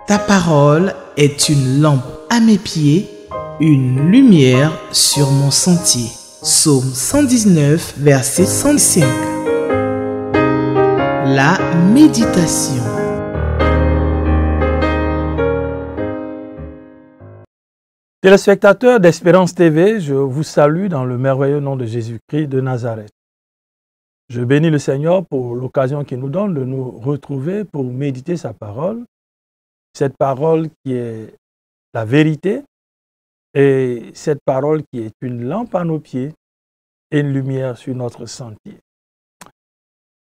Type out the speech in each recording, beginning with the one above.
Ta parole est une lampe à mes pieds, une lumière sur mon sentier. Psaume 119, verset 105. La méditation. Téléspectateurs d'Espérance TV, je vous salue dans le merveilleux nom de Jésus-Christ de Nazareth. Je bénis le Seigneur pour l'occasion qu'il nous donne de nous retrouver pour méditer sa parole. Cette parole qui est la vérité et cette parole qui est une lampe à nos pieds et une lumière sur notre sentier.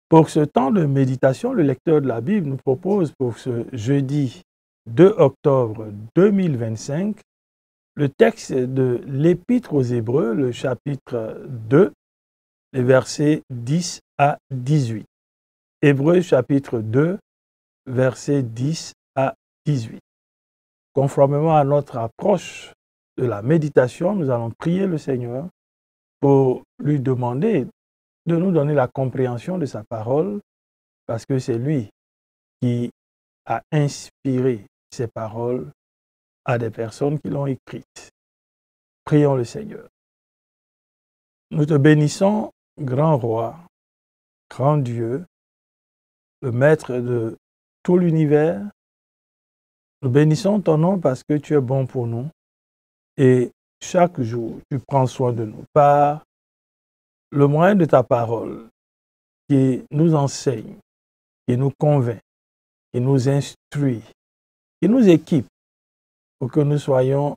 Pour ce temps de méditation, le lecteur de la Bible nous propose pour ce jeudi 2 octobre 2025 le texte de l'Épître aux Hébreux, le chapitre 2, les versets 10 à 18. Hébreux chapitre 2, versets 10 à 18. Conformément à notre approche de la méditation, nous allons prier le Seigneur pour lui demander de nous donner la compréhension de sa parole, parce que c'est lui qui a inspiré ces paroles à des personnes qui l'ont écrite. Prions le Seigneur. Nous te bénissons, grand roi, grand Dieu, le maître de tout l'univers. Nous bénissons ton nom parce que tu es bon pour nous et chaque jour tu prends soin de nous par le moyen de ta parole qui nous enseigne, qui nous convainc, qui nous instruit, qui nous équipe pour que nous soyons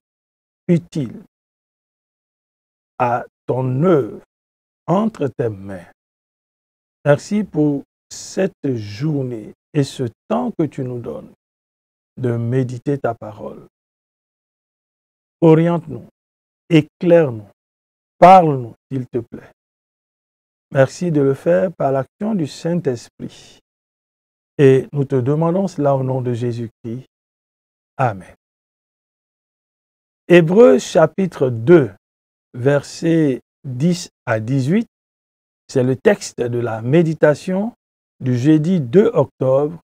utiles à ton œuvre entre tes mains. Merci pour cette journée et ce temps que tu nous donnes de méditer ta parole. Oriente-nous, éclaire-nous, parle-nous, s'il te plaît. Merci de le faire par l'action du Saint-Esprit. Et nous te demandons cela au nom de Jésus-Christ. Amen. Hébreux chapitre 2, versets 10 à 18, c'est le texte de la méditation du jeudi 2 octobre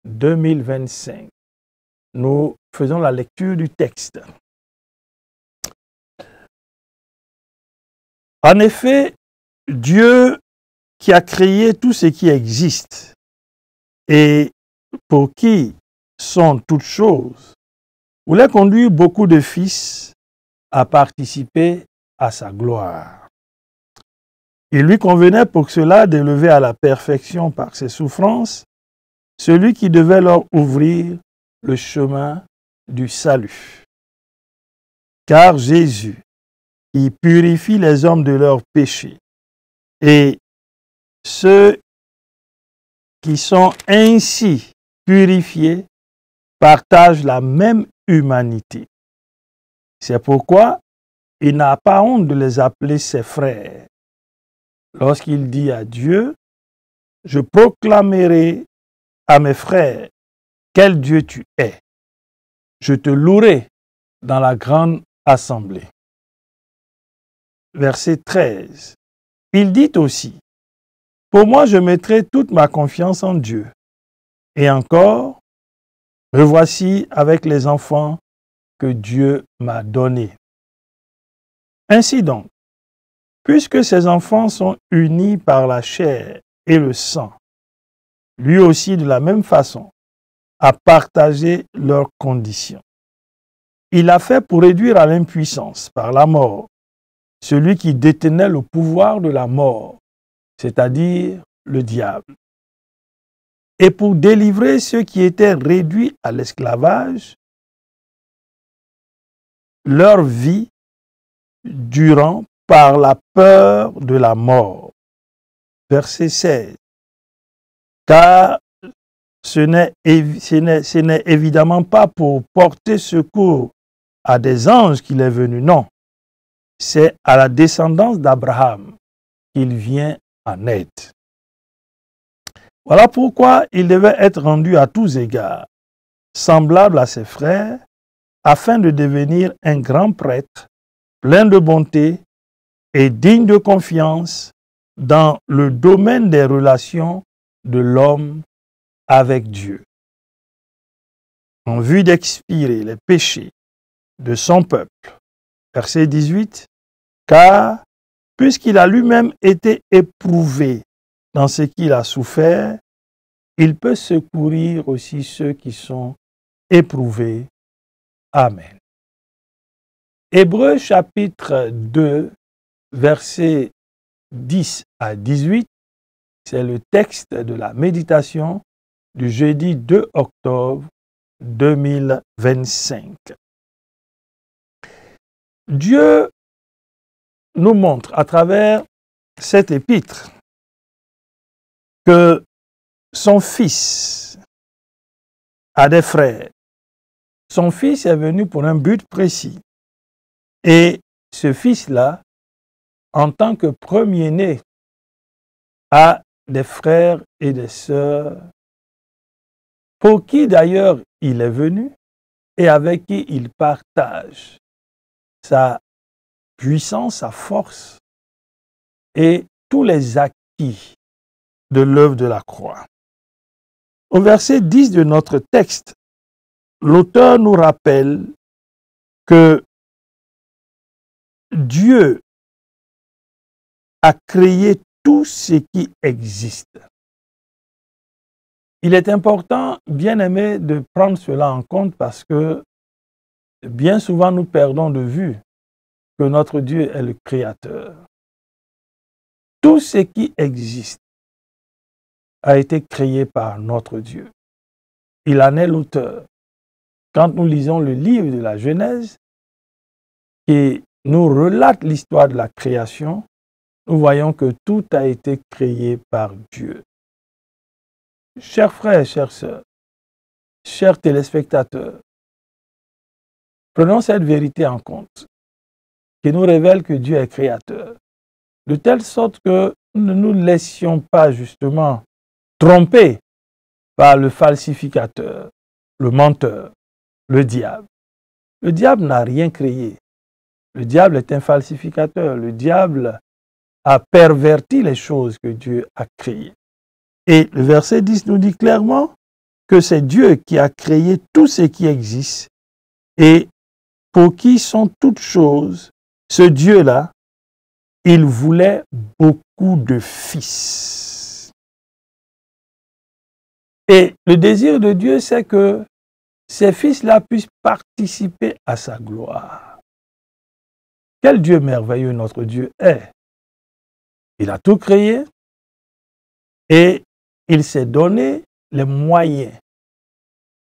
2025. Nous faisons la lecture du texte. En effet, Dieu qui a créé tout ce qui existe et pour qui sont toutes choses, voulait conduire beaucoup de fils à participer à sa gloire. Il lui convenait pour cela d'élever à la perfection par ses souffrances celui qui devait leur ouvrir le chemin du salut. Car Jésus, qui purifie les hommes de leurs péchés, et ceux qui sont ainsi purifiés partagent la même humanité. C'est pourquoi il n'a pas honte de les appeler ses frères. Lorsqu'il dit à Dieu, « Je proclamerai à mes frères quel Dieu tu es. Je te louerai dans la grande assemblée. » Verset 13. Il dit aussi, « Pour moi, je mettrai toute ma confiance en Dieu. » Et encore, « Me voici avec les enfants que Dieu m'a donnés. » Ainsi donc, puisque ces enfants sont unis par la chair et le sang, lui aussi de la même façon a partagé leurs conditions. Il a fait pour réduire à l'impuissance par la mort celui qui détenait le pouvoir de la mort, c'est-à-dire le diable. Et pour délivrer ceux qui étaient réduits à l'esclavage, leur vie durant par la peur de la mort. Verset 16. Car ce n'est évidemment pas pour porter secours à des anges qu'il est venu, non. C'est à la descendance d'Abraham qu'il vient en aide. Voilà pourquoi il devait être rendu à tous égards semblable à ses frères, afin de devenir un grand prêtre, plein de bonté et digne de confiance dans le domaine des relations de l'homme avec Dieu. en vue d'expier les péchés de son peuple. Verset 18. Car, puisqu'il a lui-même été éprouvé dans ce qu'il a souffert, il peut secourir aussi ceux qui sont éprouvés. Amen. Hébreux chapitre 2, versets 10 à 18, c'est le texte de la méditation du jeudi 2 octobre 2025. Dieu nous montre à travers cet épître que son fils a des frères. Son fils est venu pour un but précis. Et ce fils-là, en tant que premier-né, a des frères et des sœurs pour qui d'ailleurs il est venu et avec qui il partage sa puissance, sa force et tous les acquis de l'œuvre de la croix. Au verset 10 de notre texte, l'auteur nous rappelle que Dieu a créé tout ce qui existe. Il est important, bien aimé, de prendre cela en compte parce que bien souvent nous perdons de vue que notre Dieu est le Créateur. Tout ce qui existe a été créé par notre Dieu. Il en est l'auteur. Quand nous lisons le livre de la Genèse, qui nous relate l'histoire de la création, nous voyons que tout a été créé par Dieu. Chers frères, chères sœurs, chers téléspectateurs, prenons cette vérité en compte, qui nous révèle que Dieu est créateur, de telle sorte que nous ne nous laissions pas justement tromper par le falsificateur, le menteur, le diable. Le diable n'a rien créé. Le diable est un falsificateur. Le diable a perverti les choses que Dieu a créées. Et le verset 10 nous dit clairement que c'est Dieu qui a créé tout ce qui existe et pour qui sont toutes choses. Ce Dieu-là, il voulait beaucoup de fils. Et le désir de Dieu, c'est que ces fils-là puissent participer à sa gloire. Quel Dieu merveilleux notre Dieu est. Il a tout créé et il s'est donné les moyens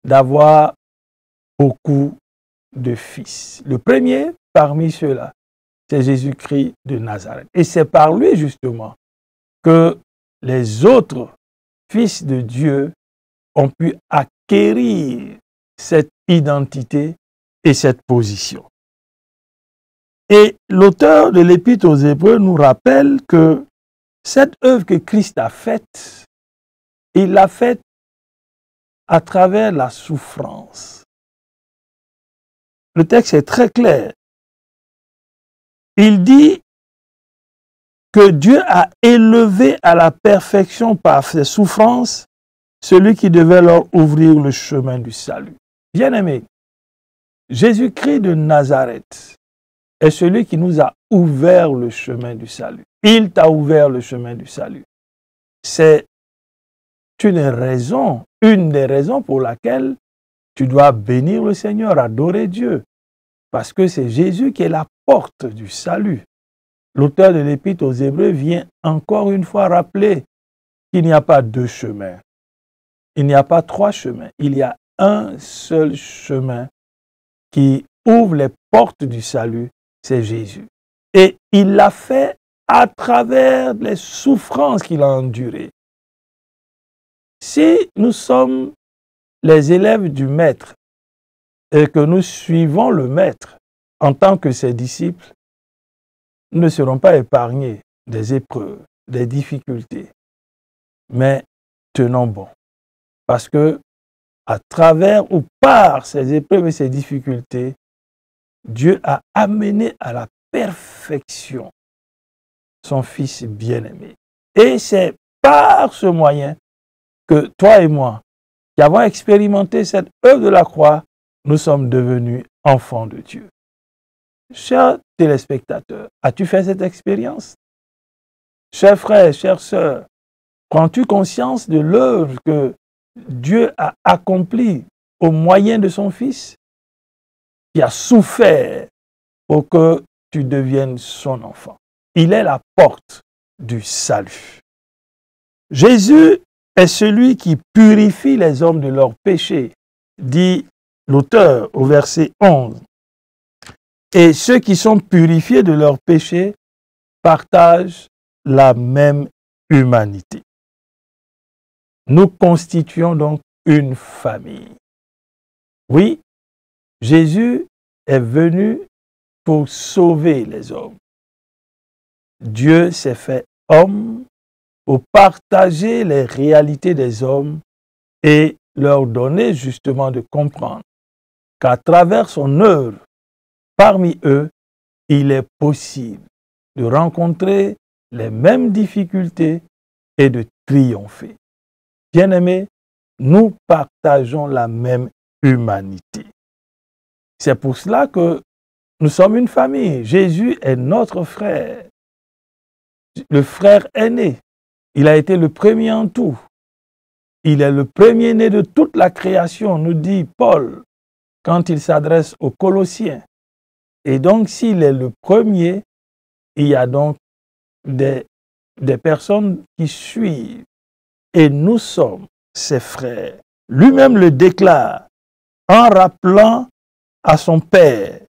d'avoir beaucoup de fils. Le premier parmi ceux-là, c'est Jésus-Christ de Nazareth. Et c'est par lui justement que les autres fils de Dieu ont pu acquérir cette identité et cette position. Et l'auteur de l'Épître aux Hébreux nous rappelle que cette œuvre que Christ a faite, il l'a faite à travers la souffrance. Le texte est très clair. Il dit que Dieu a élevé à la perfection par ses souffrances celui qui devait leur ouvrir le chemin du salut. Bien-aimés, Jésus-Christ de Nazareth est celui qui nous a ouvert le chemin du salut. Il t'a ouvert le chemin du salut. C'est une des raisons pour laquelle tu dois bénir le Seigneur, adorer Dieu. Parce que c'est Jésus qui est la porte du salut. L'auteur de l'Épître aux Hébreux vient encore une fois rappeler qu'il n'y a pas deux chemins. Il n'y a pas trois chemins. Il y a un seul chemin qui ouvre les portes du salut, c'est Jésus. Et il l'a fait à travers les souffrances qu'il a endurées. Si nous sommes les élèves du Maître et que nous suivons le Maître en tant que ses disciples, nous ne serons pas épargnés des épreuves, des difficultés. Mais tenons bon. Parce que à travers ou par ces épreuves et ces difficultés, Dieu a amené à la perfection son Fils bien-aimé. Et c'est par ce moyen que toi et moi, qui avons expérimenté cette œuvre de la croix, nous sommes devenus enfants de Dieu. Chers téléspectateurs, as-tu fait cette expérience? Chers frères, chères sœurs, prends-tu conscience de l'œuvre que Dieu a accomplie au moyen de son Fils, qui a souffert pour que tu deviennes son enfant? Il est la porte du salut. Jésus est celui qui purifie les hommes de leurs péchés, dit l'auteur au verset 11. Et ceux qui sont purifiés de leurs péchés partagent la même humanité. Nous constituons donc une famille. Oui, Jésus est venu pour sauver les hommes. Dieu s'est fait homme pour partager les réalités des hommes et leur donner justement de comprendre qu'à travers son œuvre, parmi eux, il est possible de rencontrer les mêmes difficultés et de triompher. Bien-aimés, nous partageons la même humanité. C'est pour cela que nous sommes une famille. Jésus est notre frère, le frère aîné. Il a été le premier en tout. Il est le premier-né de toute la création, nous dit Paul, quand il s'adresse aux Colossiens. Et donc, s'il est le premier, il y a donc des personnes qui suivent. Et nous sommes ses frères. Lui-même le déclare en rappelant à son Père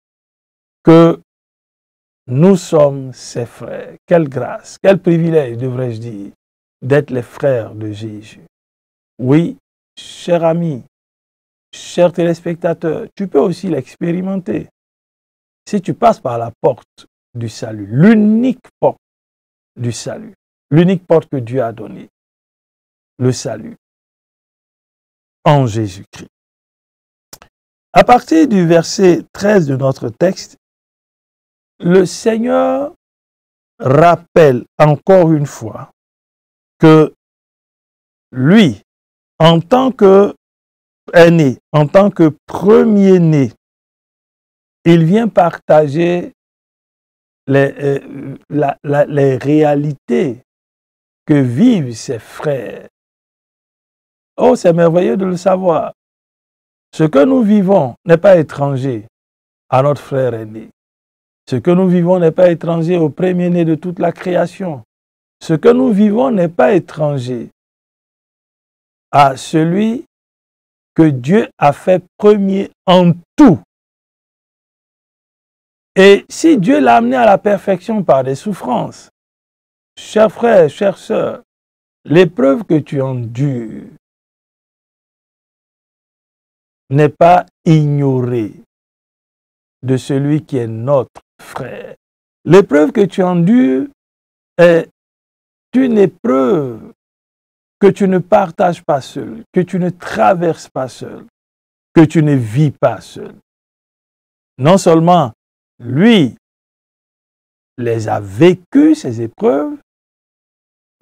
que nous sommes ses frères. Quelle grâce, quel privilège, devrais-je dire, d'être les frères de Jésus. Oui, cher ami, chers téléspectateurs, tu peux aussi l'expérimenter. Si tu passes par la porte du salut, l'unique porte du salut, l'unique porte que Dieu a donnée, le salut en Jésus-Christ. À partir du verset 13 de notre texte, le Seigneur rappelle encore une fois que lui, en tant que aîné, en tant que premier-né, il vient partager les réalités que vivent ses frères. Oh, c'est merveilleux de le savoir. Ce que nous vivons n'est pas étranger à notre frère aîné. Ce que nous vivons n'est pas étranger au premier-né de toute la création. Ce que nous vivons n'est pas étranger à celui que Dieu a fait premier en tout. Et si Dieu l'a amené à la perfection par des souffrances, chers frères, chères sœurs, l'épreuve que tu endures n'est pas ignorée de celui qui est notre frère. L'épreuve que tu endures est une épreuve que tu ne partages pas seul, que tu ne traverses pas seul, que tu ne vis pas seul. Non seulement lui les a vécues, ces épreuves,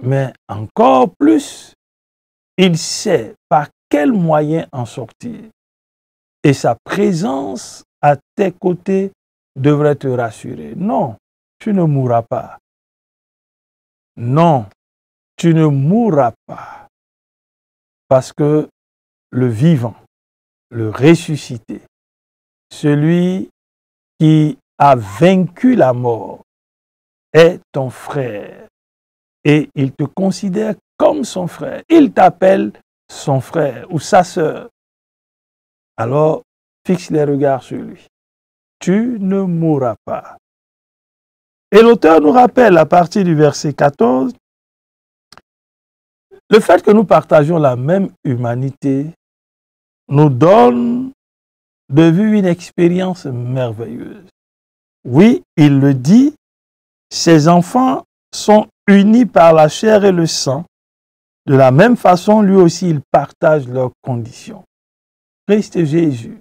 mais encore plus, il sait par quel moyen en sortir. Et sa présence à tes côtés devrait te rassurer. Non, tu ne mourras pas. Non, tu ne mourras pas. Parce que le vivant, le ressuscité, celui qui a vaincu la mort, est ton frère. Et il te considère comme son frère. Il t'appelle son frère ou sa sœur. Alors, fixe les regards sur lui. Tu ne mourras pas. Et l'auteur nous rappelle à partir du verset 14, le fait que nous partageons la même humanité nous donne de vue une expérience merveilleuse. Oui, il le dit, ses enfants sont unis par la chair et le sang. De la même façon, lui aussi, il partage leurs conditions. Christ Jésus,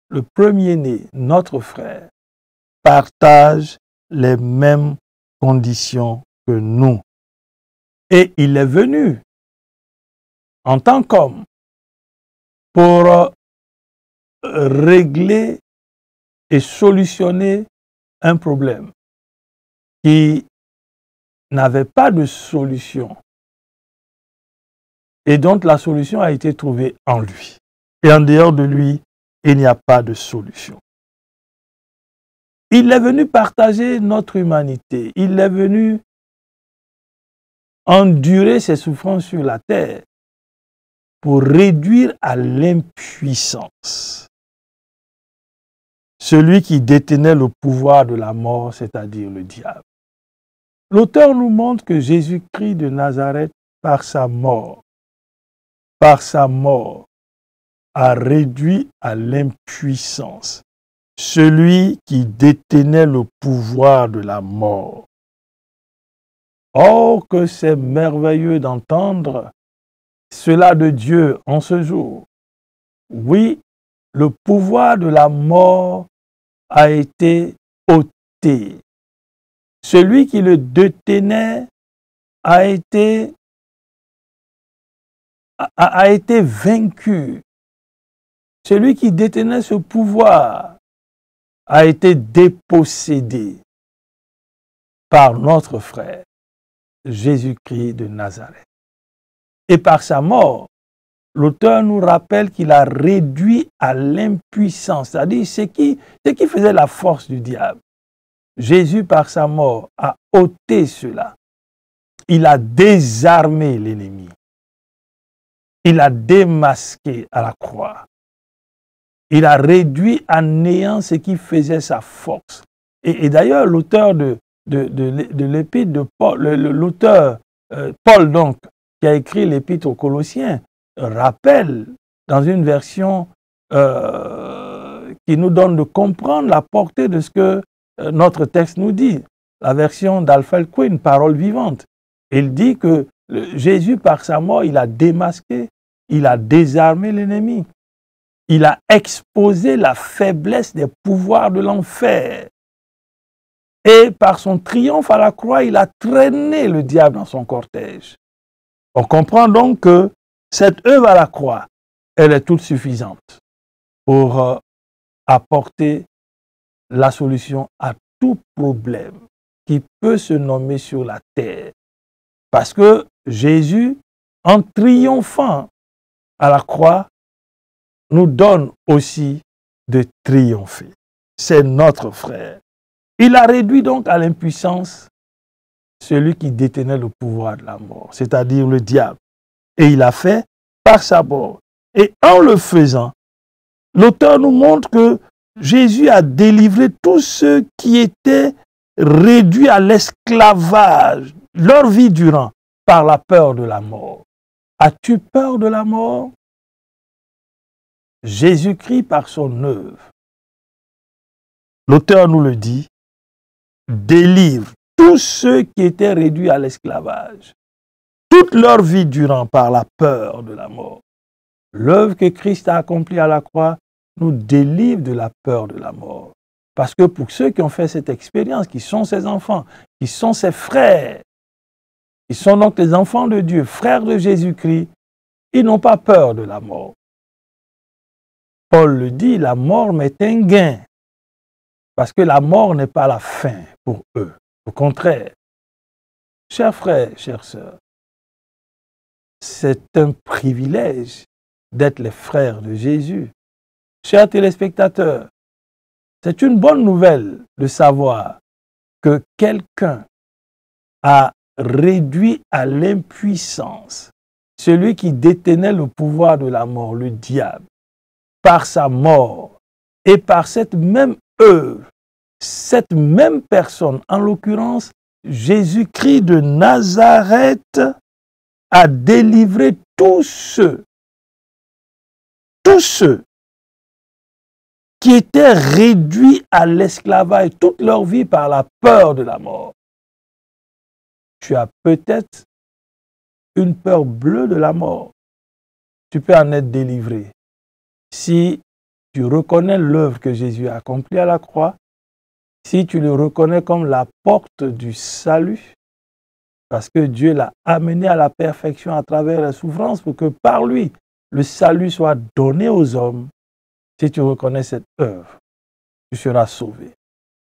le premier-né, notre frère, partage les mêmes conditions que nous. Et il est venu en tant qu'homme pour régler et solutionner un problème qui n'avait pas de solution et dont la solution a été trouvée en lui. Et en dehors de lui, il n'y a pas de solution. Il est venu partager notre humanité. Il est venu endurer ses souffrances sur la terre pour réduire à l'impuissance celui qui détenait le pouvoir de la mort, c'est-à-dire le diable. L'auteur nous montre que Jésus-Christ de Nazareth, par sa mort, a réduit à l'impuissance celui qui détenait le pouvoir de la mort. Oh, que c'est merveilleux d'entendre cela de Dieu en ce jour. Oui, le pouvoir de la mort a été ôté. Celui qui le détenait a été vaincu. Celui qui détenait ce pouvoir a été dépossédé par notre frère, Jésus-Christ de Nazareth. Et par sa mort, l'auteur nous rappelle qu'il a réduit à l'impuissance, c'est-à-dire ce qui faisait la force du diable. Jésus, par sa mort, a ôté cela. Il a désarmé l'ennemi. Il a démasqué à la croix. Il a réduit à néant ce qui faisait sa force. Et d'ailleurs, l'auteur de l'épître de Paul, l'auteur Paul donc, qui a écrit l'épître aux Colossiens, rappelle dans une version qui nous donne de comprendre la portée de ce que notre texte nous dit, la version d'Alfred Quinn, Parole vivante. Il dit que Jésus, par sa mort, il a démasqué, il a désarmé l'ennemi. Il a exposé la faiblesse des pouvoirs de l'enfer. Et par son triomphe à la croix, il a traîné le diable dans son cortège. On comprend donc que cette œuvre à la croix, elle est toute suffisante pour apporter la solution à tout problème qui peut se nommer sur la terre. Parce que Jésus, en triomphant à la croix, nous donne aussi de triompher. C'est notre frère. Il a réduit donc à l'impuissance celui qui détenait le pouvoir de la mort, c'est-à-dire le diable. Et il a fait par sa mort. Et en le faisant, l'auteur nous montre que Jésus a délivré tous ceux qui étaient réduits à l'esclavage, leur vie durant, par la peur de la mort. As-tu peur de la mort? Jésus-Christ, par son œuvre, l'auteur nous le dit, délivre tous ceux qui étaient réduits à l'esclavage, toute leur vie durant par la peur de la mort. L'œuvre que Christ a accomplie à la croix nous délivre de la peur de la mort. Parce que pour ceux qui ont fait cette expérience, qui sont ses enfants, qui sont ses frères, qui sont donc les enfants de Dieu, frères de Jésus-Christ, ils n'ont pas peur de la mort. Paul le dit, la mort m'est un gain. Parce que la mort n'est pas la fin pour eux. Au contraire, chers frères, chères sœurs, c'est un privilège d'être les frères de Jésus. Chers téléspectateurs, c'est une bonne nouvelle de savoir que quelqu'un a réduit à l'impuissance celui qui détenait le pouvoir de la mort, le diable, par sa mort et par cette même œuvre, cette même personne, en l'occurrence Jésus-Christ de Nazareth, a délivré tous ceux qui étaient réduits à l'esclavage toute leur vie par la peur de la mort. Tu as peut-être une peur bleue de la mort. Tu peux en être délivré. Si tu reconnais l'œuvre que Jésus a accomplie à la croix, si tu le reconnais comme la porte du salut, parce que Dieu l'a amené à la perfection à travers la souffrance pour que par lui, le salut soit donné aux hommes, si tu reconnais cette œuvre, tu seras sauvé.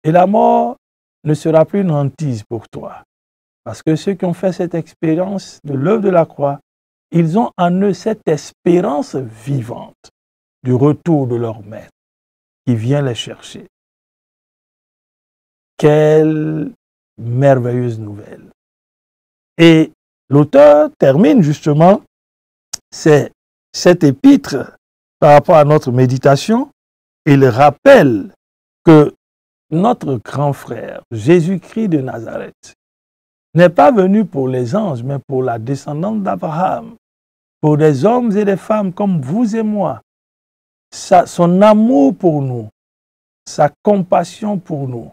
Et la mort ne sera plus une hantise pour toi. Parce que ceux qui ont fait cette expérience de l'œuvre de la croix, ils ont en eux cette espérance vivante du retour de leur maître qui vient les chercher. Quelle merveilleuse nouvelle! Et l'auteur termine justement cet épître par rapport à notre méditation. Il rappelle que notre grand frère, Jésus-Christ de Nazareth, n'est pas venu pour les anges, mais pour la descendance d'Abraham, pour des hommes et des femmes comme vous et moi. Son amour pour nous, sa compassion pour nous,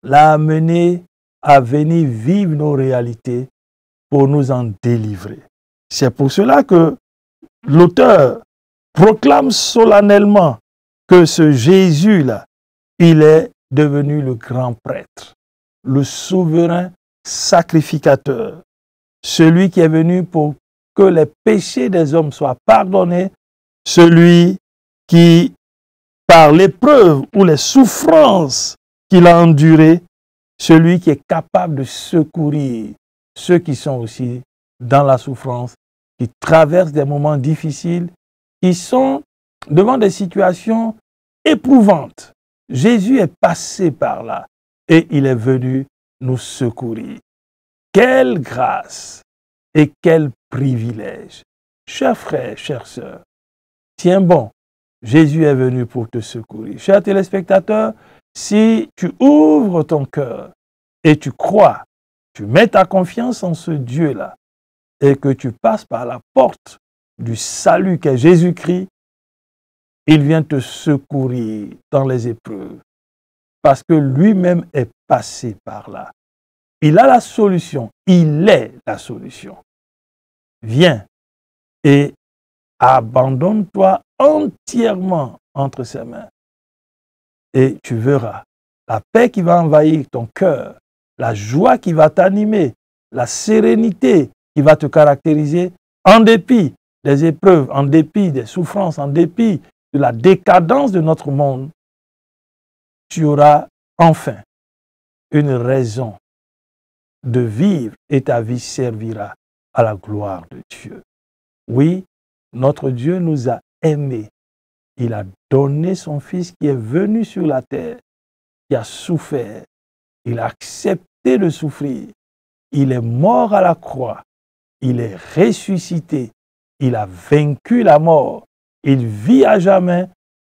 l'a amené à venir vivre nos réalités pour nous en délivrer. C'est pour cela que l'auteur proclame solennellement que ce Jésus-là, il est devenu le grand prêtre, le souverain sacrificateur, celui qui est venu pour que les péchés des hommes soient pardonnés, celui qui, par l'épreuve ou les souffrances qu'il a endurées, celui qui est capable de secourir ceux qui sont aussi dans la souffrance, qui traversent des moments difficiles, qui sont devant des situations éprouvantes. Jésus est passé par là et il est venu nous secourir. Quelle grâce et quel privilège! Chers frères, chères sœurs, tiens bon, Jésus est venu pour te secourir. Chers téléspectateurs, si tu ouvres ton cœur et tu crois, tu mets ta confiance en ce Dieu-là et que tu passes par la porte du salut qu'est Jésus-Christ, il vient te secourir dans les épreuves parce que lui-même est passé par là. Il a la solution, il est la solution. Viens et abandonne-toi entièrement entre ses mains et tu verras la paix qui va envahir ton cœur, la joie qui va t'animer, la sérénité qui va te caractériser en dépit des épreuves, en dépit des souffrances, en dépit de la décadence de notre monde. Tu auras enfin une raison de vivre et ta vie servira à la gloire de Dieu. Oui, notre Dieu nous a aimés. Il a donné son Fils qui est venu sur la terre, qui a souffert. Il a accepté de souffrir. Il est mort à la croix. Il est ressuscité. Il a vaincu la mort. Il vit à jamais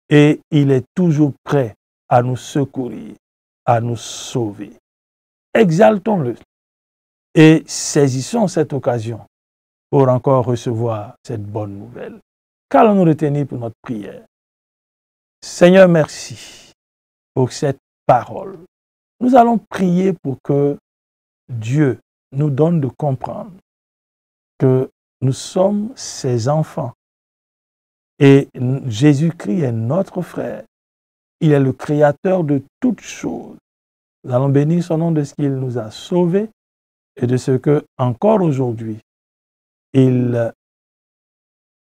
et il est toujours prêt à nous secourir, à nous sauver. Exaltons-le et saisissons cette occasion pour encore recevoir cette bonne nouvelle. Qu'allons-nous retenir pour notre prière? Seigneur, merci pour cette parole. Nous allons prier pour que Dieu nous donne de comprendre que nous sommes ses enfants et Jésus-Christ est notre frère. Il est le créateur de toutes choses. Nous allons bénir son nom de ce qu'il nous a sauvés et de ce que, encore aujourd'hui, il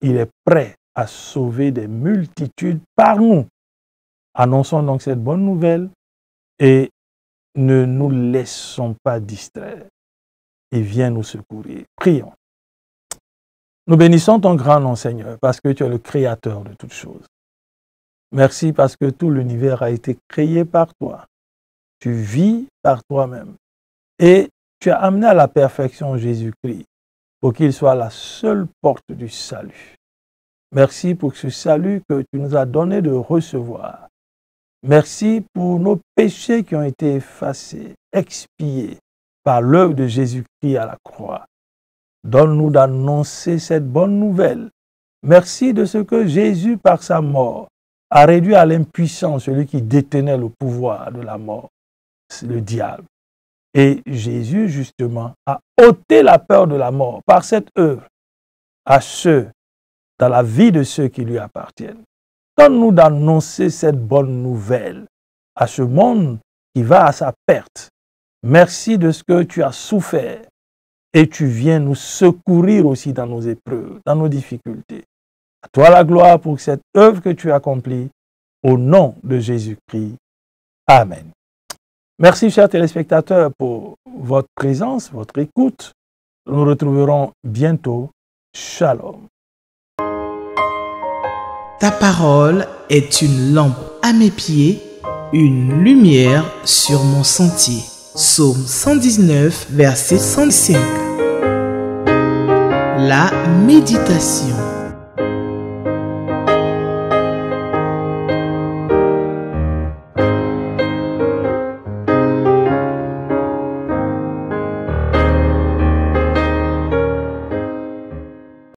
est prêt à sauver des multitudes par nous. Annonçons donc cette bonne nouvelle et ne nous laissons pas distraire. Et viens nous secourir. Prions. Nous bénissons ton grand nom, Seigneur, parce que tu es le créateur de toutes choses. Merci parce que tout l'univers a été créé par toi. Tu vis par toi-même. Et tu as amené à la perfection Jésus-Christ pour qu'il soit la seule porte du salut. Merci pour ce salut que tu nous as donné de recevoir. Merci pour nos péchés qui ont été effacés, expiés par l'œuvre de Jésus-Christ à la croix. Donne-nous d'annoncer cette bonne nouvelle. Merci de ce que Jésus, par sa mort, a réduit à l'impuissance celui qui détenait le pouvoir de la mort, le diable. Et Jésus, justement, a ôté la peur de la mort par cette œuvre à ceux, dans la vie de ceux qui lui appartiennent. Donne-nous d'annoncer cette bonne nouvelle à ce monde qui va à sa perte. Merci de ce que tu as souffert et tu viens nous secourir aussi dans nos épreuves, dans nos difficultés. À toi la gloire pour cette œuvre que tu accomplis. Au nom de Jésus-Christ. Amen. Merci, chers téléspectateurs, pour votre présence, votre écoute. Nous nous retrouverons bientôt. Shalom. Ta parole est une lampe à mes pieds, une lumière sur mon sentier. Psaume 119, verset 105. La méditation.